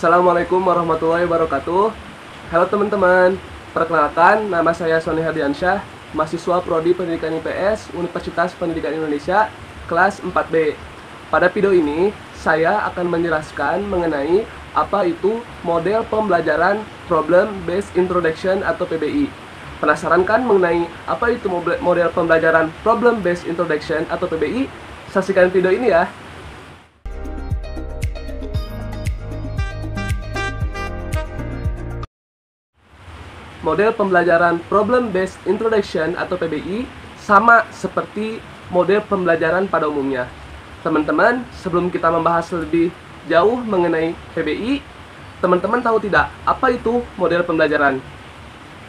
Assalamualaikum warahmatullahi wabarakatuh. Halo teman-teman, perkenalkan nama saya Sony Hardiansyah, mahasiswa Prodi Pendidikan IPS Universitas Pendidikan Indonesia, kelas 4B. Pada video ini, saya akan menjelaskan mengenai apa itu model pembelajaran Problem Based Introduction atau PBI. Penasaran kan mengenai apa itu model pembelajaran Problem Based Introduction atau PBI? Saksikan video ini ya. Model pembelajaran Problem Based Introduction atau PBI sama seperti model pembelajaran pada umumnya. Teman-teman, sebelum kita membahas lebih jauh mengenai PBI, teman-teman tahu tidak apa itu model pembelajaran?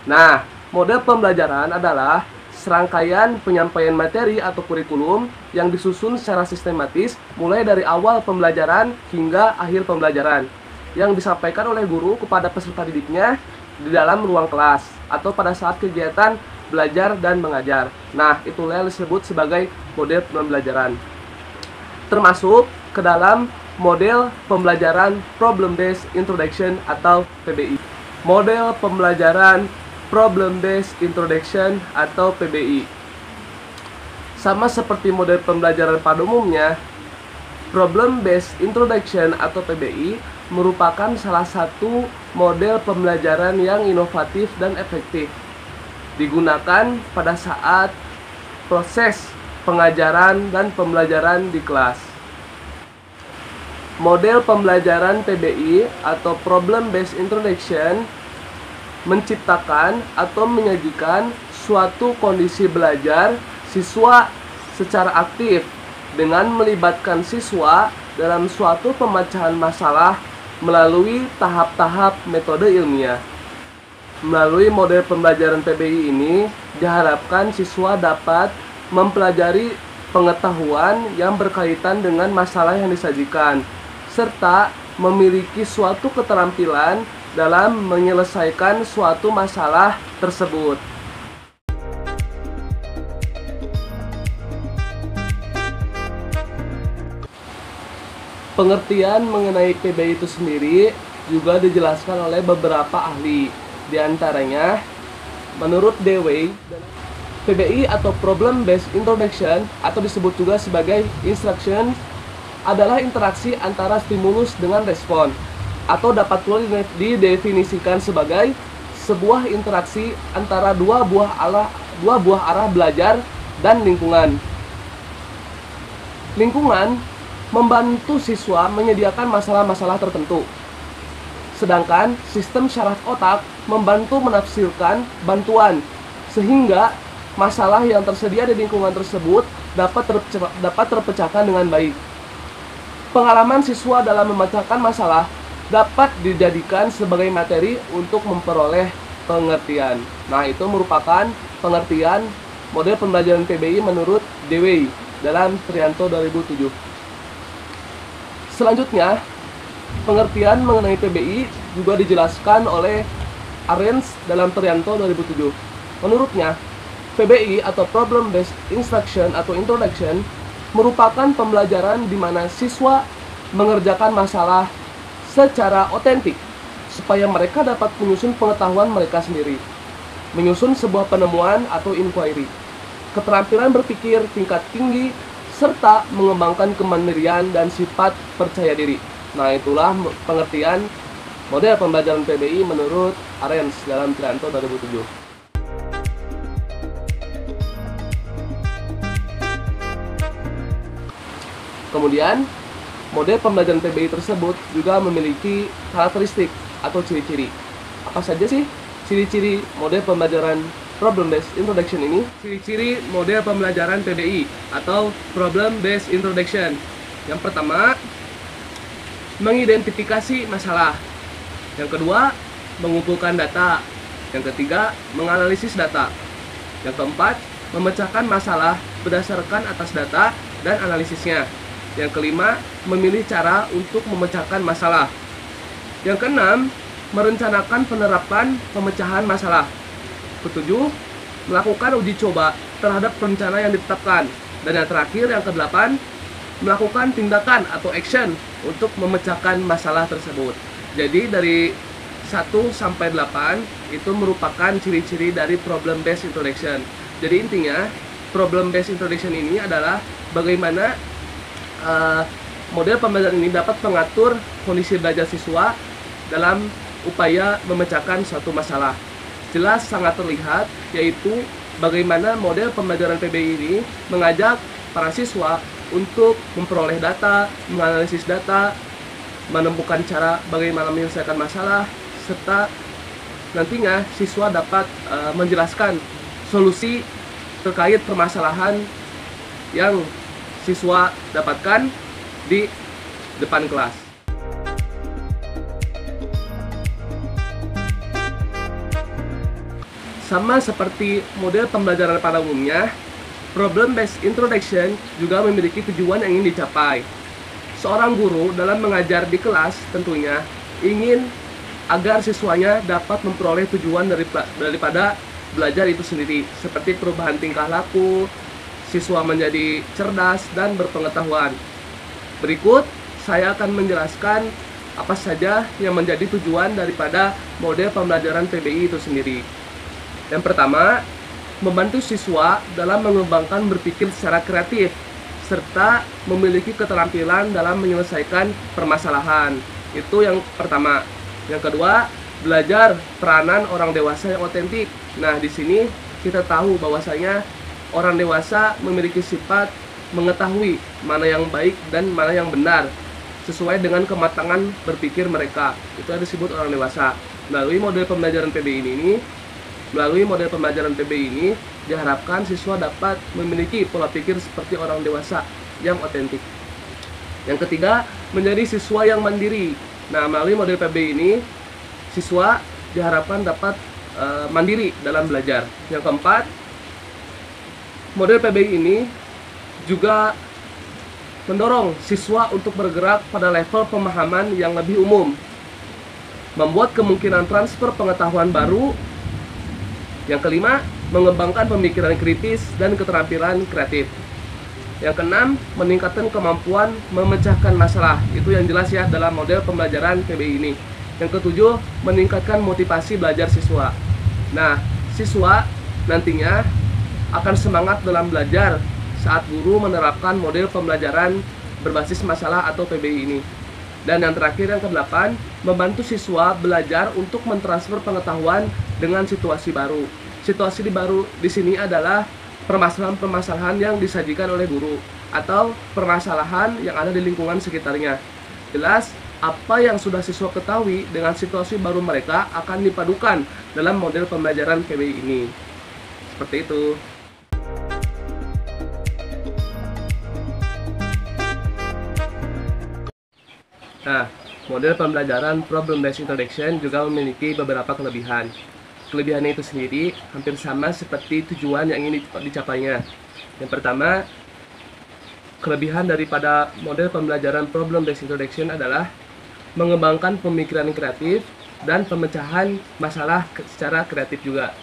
Nah, model pembelajaran adalah serangkaian penyampaian materi atau kurikulum yang disusun secara sistematis mulai dari awal pembelajaran hingga akhir pembelajaran yang disampaikan oleh guru kepada peserta didiknya di dalam ruang kelas atau pada saat kegiatan belajar dan mengajar. Nah, itulah yang disebut sebagai model pembelajaran. Termasuk ke dalam model pembelajaran Problem Based Introduction atau PBI. Model pembelajaran Problem Based Introduction atau PBI. Sama seperti model pembelajaran pada umumnya, Problem Based Introduction atau PBI merupakan salah satu model pembelajaran yang inovatif dan efektif. Digunakan pada saat proses pengajaran dan pembelajaran di kelas. Model pembelajaran PBI atau Problem Based Introduction menciptakan atau menyajikan suatu kondisi belajar siswa secara aktif dengan melibatkan siswa dalam suatu pemecahan masalah melalui tahap-tahap metode ilmiah. Melalui model pembelajaran PBI ini, diharapkan siswa dapat mempelajari pengetahuan yang berkaitan dengan masalah yang disajikan, serta memiliki suatu keterampilan dalam menyelesaikan suatu masalah tersebut. Pengertian mengenai PBI itu sendiri juga dijelaskan oleh beberapa ahli. Di antaranya, menurut Dewey, PBI atau Problem Based Introduction atau disebut juga sebagai instruction adalah interaksi antara stimulus dengan respon, atau dapat pula didefinisikan sebagai sebuah interaksi antara dua buah arah belajar dan lingkungan. Lingkungan membantu siswa menyediakan masalah-masalah tertentu. Sedangkan sistem syaraf otak membantu menafsirkan bantuan, sehingga masalah yang tersedia di lingkungan tersebut dapat terpecahkan dengan baik. Pengalaman siswa dalam memecahkan masalah dapat dijadikan sebagai materi untuk memperoleh pengertian. Nah, itu merupakan pengertian model pembelajaran PBI menurut Dewey dalam Trianto 2007. Selanjutnya, pengertian mengenai PBI juga dijelaskan oleh Arens dalam Trianto 2007. Menurutnya, PBI atau Problem Based Instruction atau Introduction merupakan pembelajaran di mana siswa mengerjakan masalah secara otentik supaya mereka dapat menyusun pengetahuan mereka sendiri, menyusun sebuah penemuan atau inquiry, keterampilan berpikir tingkat tinggi, serta mengembangkan kemandirian dan sifat percaya diri. Nah, itulah pengertian model pembelajaran PBI menurut Arens dalam Trianto 2007. Kemudian, model pembelajaran PBI tersebut juga memiliki karakteristik atau ciri-ciri. Apa saja sih ciri-ciri model pembelajaran Problem Based Introduction ini? Ciri-ciri model pembelajaran PBI atau Problem Based Introduction. Yang pertama, mengidentifikasi masalah. Yang kedua, mengumpulkan data. Yang ketiga, menganalisis data. Yang keempat, memecahkan masalah berdasarkan atas data dan analisisnya. Yang kelima, memilih cara untuk memecahkan masalah. Yang keenam, merencanakan penerapan pemecahan masalah. Ketujuh, melakukan uji coba terhadap rencana yang ditetapkan. Dan yang terakhir, yang kedelapan, melakukan tindakan atau action untuk memecahkan masalah tersebut. Jadi dari 1 sampai 8 itu merupakan ciri-ciri dari problem based introduction. Jadi intinya problem based introduction ini adalah bagaimana model pembelajaran ini dapat mengatur kondisi belajar siswa dalam upaya memecahkan suatu masalah. Jelas sangat terlihat, yaitu bagaimana model pembelajaran PBI ini mengajak para siswa untuk memperoleh data, menganalisis data, menemukan cara bagaimana menyelesaikan masalah, serta nantinya siswa dapat menjelaskan solusi terkait permasalahan yang siswa dapatkan di depan kelas. Sama seperti model pembelajaran pada umumnya, problem-based introduction juga memiliki tujuan yang ingin dicapai. Seorang guru dalam mengajar di kelas tentunya ingin agar siswanya dapat memperoleh tujuan daripada belajar itu sendiri, seperti perubahan tingkah laku, siswa menjadi cerdas dan berpengetahuan. Berikut saya akan menjelaskan apa saja yang menjadi tujuan daripada model pembelajaran PBI itu sendiri. Yang pertama, membantu siswa dalam mengembangkan berpikir secara kreatif serta memiliki keterampilan dalam menyelesaikan permasalahan. Itu yang pertama. Yang kedua, belajar peranan orang dewasa yang otentik. Nah, di sini kita tahu bahwasanya orang dewasa memiliki sifat mengetahui mana yang baik dan mana yang benar sesuai dengan kematangan berpikir mereka. Itu yang disebut orang dewasa. Melalui model pembelajaran PBI ini diharapkan siswa dapat memiliki pola pikir seperti orang dewasa yang otentik. Yang ketiga, menjadi siswa yang mandiri. Nah, melalui model PBI ini siswa diharapkan dapat mandiri dalam belajar. Yang keempat, model PBI ini juga mendorong siswa untuk bergerak pada level pemahaman yang lebih umum, membuat kemungkinan transfer pengetahuan baru. Yang kelima, mengembangkan pemikiran kritis dan keterampilan kreatif. Yang keenam, meningkatkan kemampuan memecahkan masalah. Itu yang jelas ya dalam model pembelajaran PBI ini. Yang ketujuh, meningkatkan motivasi belajar siswa. Nah, siswa nantinya akan semangat dalam belajar saat guru menerapkan model pembelajaran berbasis masalah atau PBI ini. Dan yang terakhir, yang ke-8, membantu siswa belajar untuk mentransfer pengetahuan dengan situasi baru. Situasi baru di sini adalah permasalahan-permasalahan yang disajikan oleh guru atau permasalahan yang ada di lingkungan sekitarnya. Jelas, apa yang sudah siswa ketahui dengan situasi baru mereka akan dipadukan dalam model pembelajaran PBI ini. Seperti itu. Nah, model pembelajaran problem-based introduction juga memiliki beberapa kelebihan. Kelebihannya itu sendiri hampir sama seperti tujuan yang ingin dicapainya. Yang pertama, kelebihan daripada model pembelajaran problem-based introduction adalah mengembangkan pemikiran kreatif dan pemecahan masalah secara kreatif juga.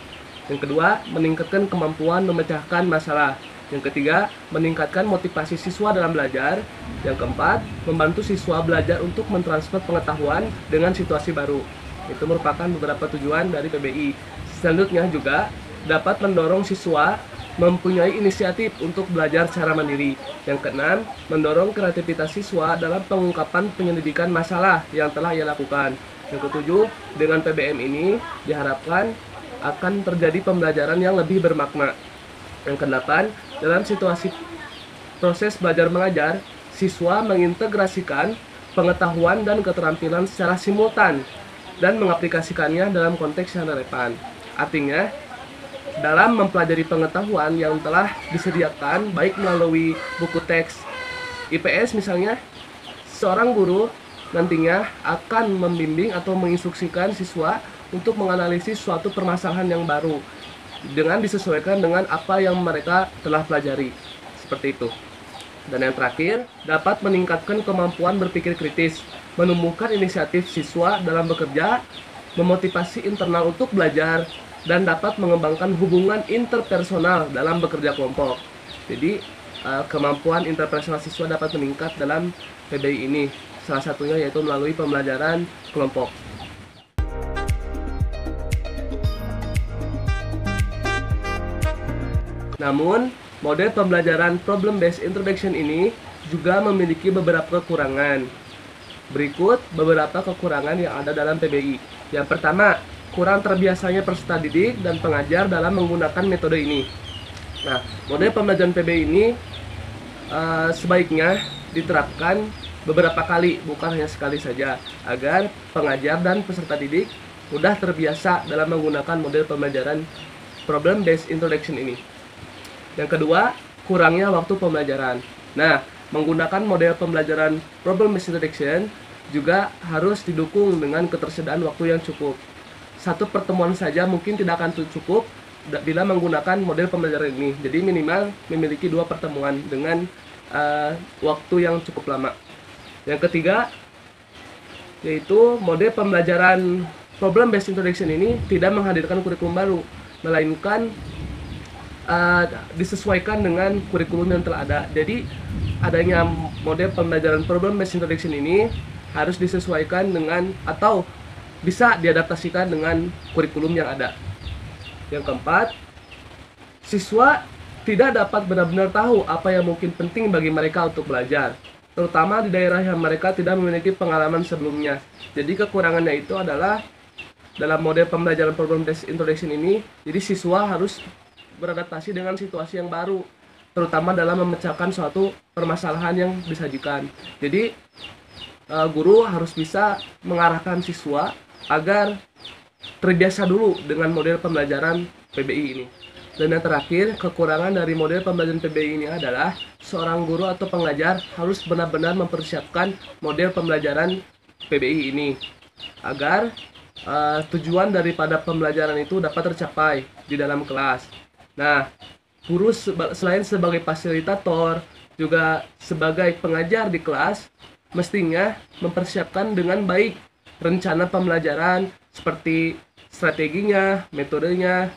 Yang kedua, meningkatkan kemampuan memecahkan masalah. Yang ketiga, meningkatkan motivasi siswa dalam belajar. Yang keempat, membantu siswa belajar untuk mentransfer pengetahuan dengan situasi baru. Itu merupakan beberapa tujuan dari PBI. Selanjutnya juga dapat mendorong siswa mempunyai inisiatif untuk belajar secara mandiri. Yang keenam, mendorong kreativitas siswa dalam pengungkapan penyelidikan masalah yang telah ia lakukan. Yang ketujuh, dengan PBM ini diharapkan akan terjadi pembelajaran yang lebih bermakna. Yang kedelapan, dalam situasi proses belajar mengajar, siswa mengintegrasikan pengetahuan dan keterampilan secara simultan dan mengaplikasikannya dalam konteks yang relevan. Artinya, dalam mempelajari pengetahuan yang telah disediakan baik melalui buku teks IPS misalnya, seorang guru nantinya akan membimbing atau menginstruksikan siswa untuk menganalisis suatu permasalahan yang baru dengan disesuaikan dengan apa yang mereka telah pelajari. Seperti itu. Dan yang terakhir, dapat meningkatkan kemampuan berpikir kritis, menumbuhkan inisiatif siswa dalam bekerja, memotivasi internal untuk belajar, dan dapat mengembangkan hubungan interpersonal dalam bekerja kelompok. Jadi, kemampuan interpersonal siswa dapat meningkat dalam PBI ini. Salah satunya yaitu melalui pembelajaran kelompok. Namun, model pembelajaran problem-based introduction ini juga memiliki beberapa kekurangan. Berikut beberapa kekurangan yang ada dalam PBI. Yang pertama, kurang terbiasanya peserta didik dan pengajar dalam menggunakan metode ini. Nah, model pembelajaran PBI ini sebaiknya diterapkan beberapa kali, bukan hanya sekali saja, agar pengajar dan peserta didik mudah terbiasa dalam menggunakan model pembelajaran problem-based introduction ini. Yang kedua, kurangnya waktu pembelajaran. Nah, menggunakan model pembelajaran problem-based introduction juga harus didukung dengan ketersediaan waktu yang cukup. Satu pertemuan saja mungkin tidak akan cukup bila menggunakan model pembelajaran ini. Jadi minimal memiliki 2 pertemuan dengan waktu yang cukup lama. Yang ketiga, yaitu model pembelajaran problem-based introduction ini tidak menghadirkan kurikulum baru, melainkan disesuaikan dengan kurikulum yang telah ada. Jadi adanya model pembelajaran problem-based introduction ini harus disesuaikan dengan atau bisa diadaptasikan dengan kurikulum yang ada. Yang keempat, siswa tidak dapat benar-benar tahu apa yang mungkin penting bagi mereka untuk belajar, terutama di daerah yang mereka tidak memiliki pengalaman sebelumnya. Jadi kekurangannya itu adalah dalam model pembelajaran problem-based introduction ini, jadi siswa harus beradaptasi dengan situasi yang baru, terutama dalam memecahkan suatu permasalahan yang disajikan. Jadi guru harus bisa mengarahkan siswa agar terbiasa dulu dengan model pembelajaran PBI ini. Dan yang terakhir, kekurangan dari model pembelajaran PBI ini adalah seorang guru atau pengajar harus benar-benar mempersiapkan model pembelajaran PBI ini agar tujuan daripada pembelajaran itu dapat tercapai di dalam kelas. Nah, guru selain sebagai fasilitator, juga sebagai pengajar di kelas, mestinya mempersiapkan dengan baik rencana pembelajaran seperti strateginya, metodenya,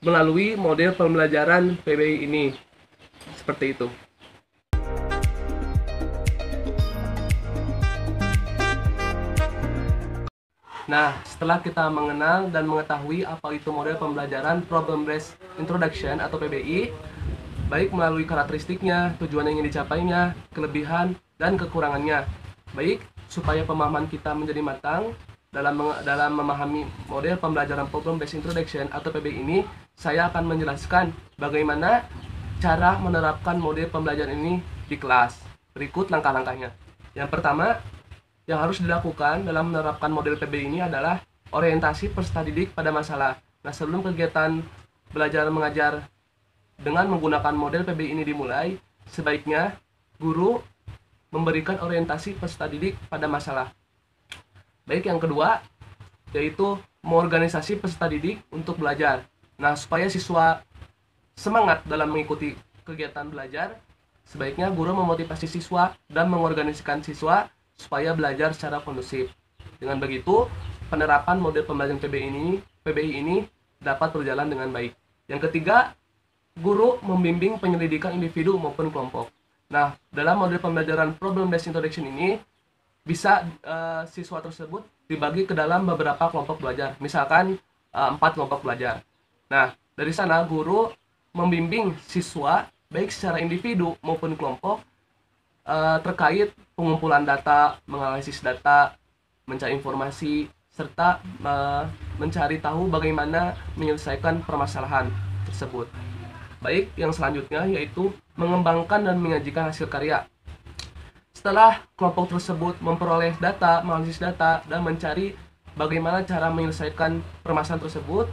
melalui model pembelajaran PBI ini. Seperti itu. Nah, setelah kita mengenal dan mengetahui apa itu model pembelajaran problem-based introduction atau PBI, baik melalui karakteristiknya, tujuan yang ingin dicapainya, kelebihan, dan kekurangannya, baik supaya pemahaman kita menjadi matang dalam memahami model pembelajaran problem-based introduction atau PBI ini, saya akan menjelaskan bagaimana cara menerapkan model pembelajaran ini di kelas. Berikut langkah-langkahnya. Yang pertama, yang harus dilakukan dalam menerapkan model PBI ini adalah orientasi peserta didik pada masalah. Nah, sebelum kegiatan belajar mengajar dengan menggunakan model PBI ini dimulai, sebaiknya guru memberikan orientasi peserta didik pada masalah. Baik, yang kedua, yaitu mengorganisasi peserta didik untuk belajar. Nah, supaya siswa semangat dalam mengikuti kegiatan belajar, sebaiknya guru memotivasi siswa dan mengorganisasikan siswa supaya belajar secara kondusif. Dengan begitu, penerapan model pembelajaran PBI ini dapat berjalan dengan baik. Yang ketiga, guru membimbing penyelidikan individu maupun kelompok. Nah, dalam model pembelajaran problem-based introduction ini, bisa siswa tersebut dibagi ke dalam beberapa kelompok belajar. Misalkan 4 kelompok belajar. Nah, dari sana guru membimbing siswa baik secara individu maupun kelompok terkait pengumpulan data, menganalisis data, mencari informasi, serta mencari tahu bagaimana menyelesaikan permasalahan tersebut. Baik, yang selanjutnya yaitu mengembangkan dan menyajikan hasil karya. Setelah kelompok tersebut memperoleh data, menganalisis data, dan mencari bagaimana cara menyelesaikan permasalahan tersebut,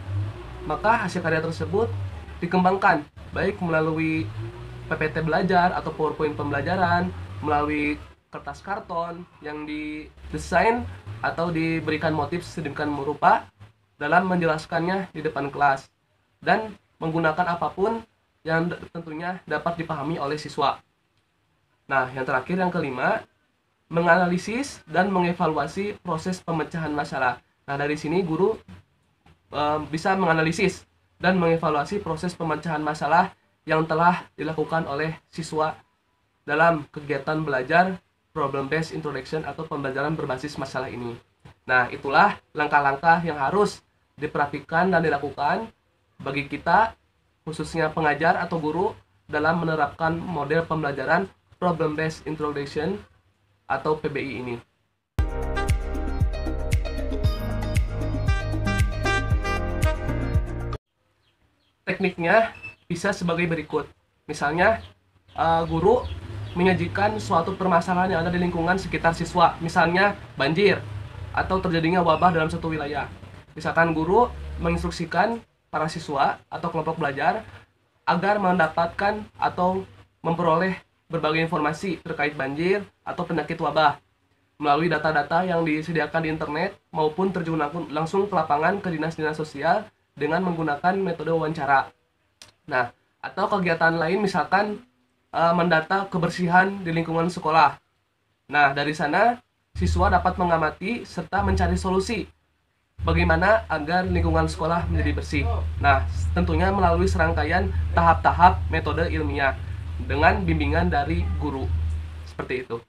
maka hasil karya tersebut dikembangkan baik melalui PPT belajar atau PowerPoint pembelajaran, melalui kertas karton yang didesain atau diberikan motif sedemikian rupa dalam menjelaskannya di depan kelas, dan menggunakan apapun yang tentunya dapat dipahami oleh siswa. Nah, yang terakhir, yang kelima, menganalisis dan mengevaluasi proses pemecahan masalah. Nah, dari sini guru bisa menganalisis dan mengevaluasi proses pemecahan masalah yang telah dilakukan oleh siswa dalam kegiatan belajar problem based introduction atau pembelajaran berbasis masalah ini. Nah, itulah langkah-langkah yang harus diperhatikan dan dilakukan bagi kita, khususnya pengajar atau guru, dalam menerapkan model pembelajaran problem based introduction atau PBI ini. Tekniknya bisa sebagai berikut. Misalnya, guru menyajikan suatu permasalahan yang ada di lingkungan sekitar siswa, misalnya banjir atau terjadinya wabah dalam suatu wilayah. Misalkan guru menginstruksikan para siswa atau kelompok belajar agar mendapatkan atau memperoleh berbagai informasi terkait banjir atau penyakit wabah melalui data-data yang disediakan di internet maupun terjun langsung ke lapangan ke dinas-dinas sosial dengan menggunakan metode wawancara. Nah, atau kegiatan lain misalkan mendata kebersihan di lingkungan sekolah. Nah, dari sana siswa dapat mengamati serta mencari solusi bagaimana agar lingkungan sekolah menjadi bersih. Nah, tentunya melalui serangkaian tahap-tahap metode ilmiah dengan bimbingan dari guru. Seperti itu.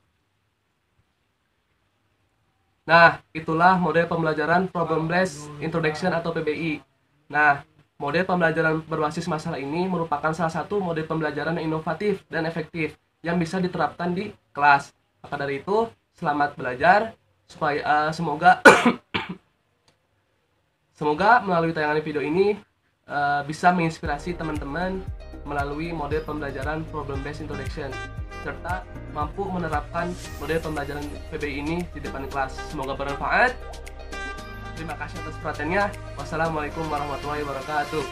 Nah, itulah model pembelajaran Problem Based Introduction atau PBI. Nah, model pembelajaran berbasis masalah ini merupakan salah satu model pembelajaran yang inovatif dan efektif yang bisa diterapkan di kelas. Maka dari itu, selamat belajar. Semoga melalui tayangan video ini bisa menginspirasi teman-teman melalui model pembelajaran Problem Based Introduction serta mampu menerapkan model pembelajaran PBI ini di depan kelas. Semoga bermanfaat. Terima kasih atas perhatiannya. Wassalamualaikum warahmatullahi wabarakatuh.